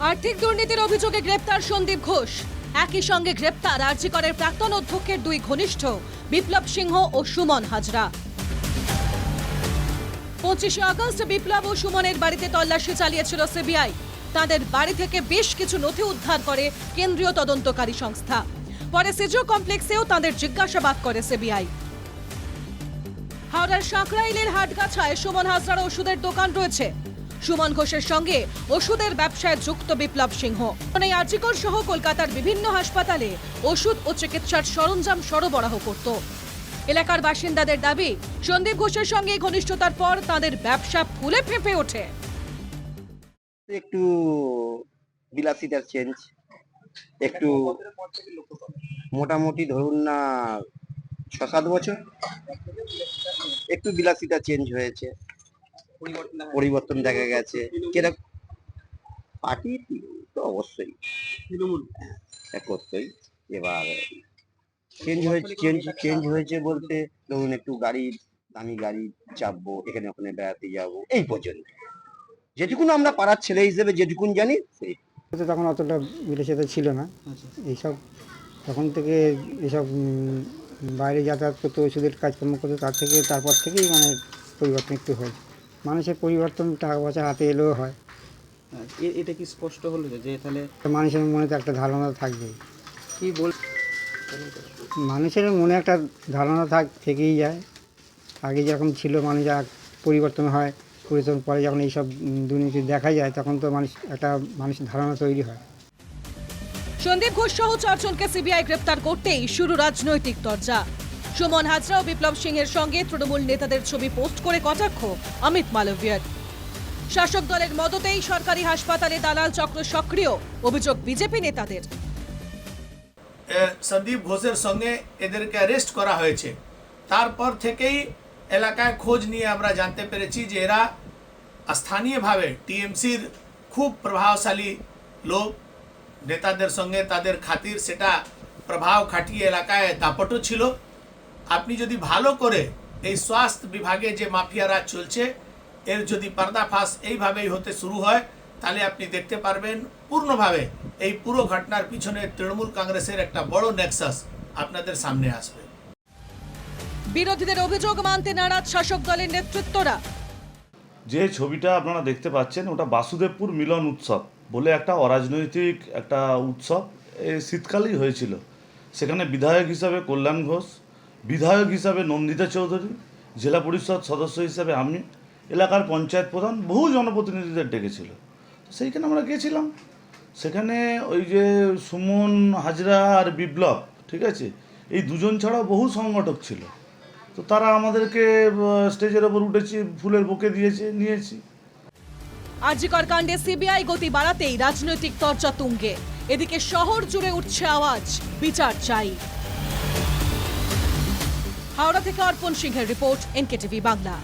আর্থিক দুর্নীতির অভিযোগে গ্রেপ্তার সন্দীপ ঘোষ। একই সঙ্গে গ্রেপ্তার আরজি করের প্রাক্তন অধ্যক্ষের দুই ঘনিষ্ঠ বিপ্লব সিংহ ও সুমন হাজরা। 25 আগস্ট বিপ্লব ও সুমনের বাড়িতে তল্লাশি চালিয়েছিল সিবিআই। তাদের বাড়ি থেকে বেশ কিছু নথি উদ্ধার করে কেন্দ্রীয় তদন্তকারী সংস্থা। পরে সিজো কমপ্লেক্সেও তাদের জিজ্ঞাসাবাদ করে সিবিআই। হাওড়ার সাঁকরাইলের হাটগাছায় সুমন হাজরার ওষুধের দোকান রয়েছে। সুমন ঘোষের সঙ্গে ওষুধের ব্যবসায় যুক্ত বিপ্লব সিংহ এই আরজিকর সহ কলকাতার বিভিন্ন হাসপাতালে ওষুধ ও চিকিৎসার সরঞ্জাম সরবরাহ করত। এলাকার বাসিন্দাদের দাবি, সন্দীপ ঘোষের সঙ্গে ঘনিষ্ঠতার পর তাদের ব্যবসা ফুলে ফেঁপে ওঠে। একটু বিলাসিতার চেঞ্জ, একটু মোটামুটি ধরুন না 6-7 বছর একটু বিলাসিতা চেঞ্জ হয়েছে, পরিবর্তন দেখা গেছে। কিরকম পার্টি তো অবশ্যই করতেই, এবার চেঞ্জ হয়েছে বলতে ধরুন একটু দামি গাড়ি চাপবো, এখানে ওখানে বেড়াতে যাবো, এই পর্যন্ত। যেটুকুন আমরা পাড়ার ছেলে হিসেবে যেটুকুন জানি সেই। তখন অতটা বিলাসিতা ছিল না। এইসব তখন থেকে এসব বাইরে যাতায়াত করতে, ওষুধের কাজকর্ম করতে, তারপর থেকেই মানে পরিবর্তন একটু হয়েছে। মানুষের পরিবর্তন টাকা পয়সা হাতে এলেও হয়। এটা কি স্পষ্ট হলো যে তাহলে মানুষের মনে তো একটা ধারণা থাকবে। কি বল মানুষের মনে একটা ধারণা থেকেই যায়। আগে যখন ছিল মানুষ পরিবর্তন হয়, পরিবর্তন পরে যখন এইসব দুর্নীতি দেখা যায় তখন তো মানুষের ধারণা তৈরি হয়। সন্দীপ ঘোষ সহ 4 জনকে সিবিআই গ্রেপ্তার করতেই শুরু রাজনৈতিক চর্চা। সুমন হাজরা ও বিপ্লব সিংহের সঙ্গে তৃণমূল নেতাদের ছবি পোস্ট করে কটাক্ষ অমিত মালভিয়ার। শাসক দলের মদতেই সরকারি হাসপাতালে দালাল চক্র সক্রিয়, অভিযোগ বিজেপি নেতাদের। সন্দীপ ঘোষের সঙ্গে এদেরকে অ্যারেস্ট করা হয়েছে। তারপর থেকেই এলাকায় খোঁজ নিয়ে আমরা জানতে পেরেছি যে এরা স্থানীয়ভাবে টিএমসির খুব প্রভাবশালী লোক। নেতাদের সঙ্গে তাদের খাতির, সেটা প্রভাব খাটিয়ে এলাকায় দাপটও ছিল। আপনি যদি ভালো করে এই স্বাস্থ্য বিভাগে যে মাফিয়ারা চলছে এর যদি পর্দাফাশ এইভাবেই হতে শুরু হয়, তাহলে আপনি দেখতে পারবেন পূর্ণভাবে এই পুরো ঘটনার পিছনে তৃণমূল কংগ্রেসের একটা বড় নেক্সাস আপনাদের সামনে আসবে। বিরোধীদের অভিযোগ মানতে নারাজ শাসক দলের নেতৃত্বরা। যে ছবিটা আপনারা দেখতে পাচ্ছেন ওটা বাসুদেবপুর মিলন উৎসব বলে একটা অরাজনৈতিক একটা উৎসব শীতকালেই হয়েছিল। সেখানে বিধায়ক হিসাবে কল্যাণ ঘোষ, বিধায়ক হিসাবে নন্দিতা চৌধুরী, জেলা পরিষদ সদস্য হিসাবে আমি, এলাকার পঞ্চায়েত প্রধান, বহু জনপ্রতিনিধিদের ডেকেছিল। সেইখানে আমরা গিয়েছিলাম। সেখানে ওই যে সুমন হাজরা আর বিপ্লব, ঠিক আছে, এই দুজন ছাড়াও বহু সংগঠক ছিল। তো তারা আমাদেরকে স্টেজের ওপর উঠেছি, ফুলের বুকে নিয়েছি। আরজিকর কাণ্ডে সিবিআই গতি বাড়াতেই রাজনৈতিক চর্চা তুঙ্গে। এদিকে শহর জুড়ে উঠছে আওয়াজ, বিচার চাই। হাওড়া থেকে অর্পণ সিংহের রিপোর্ট, এনকেটিভি বাংলা।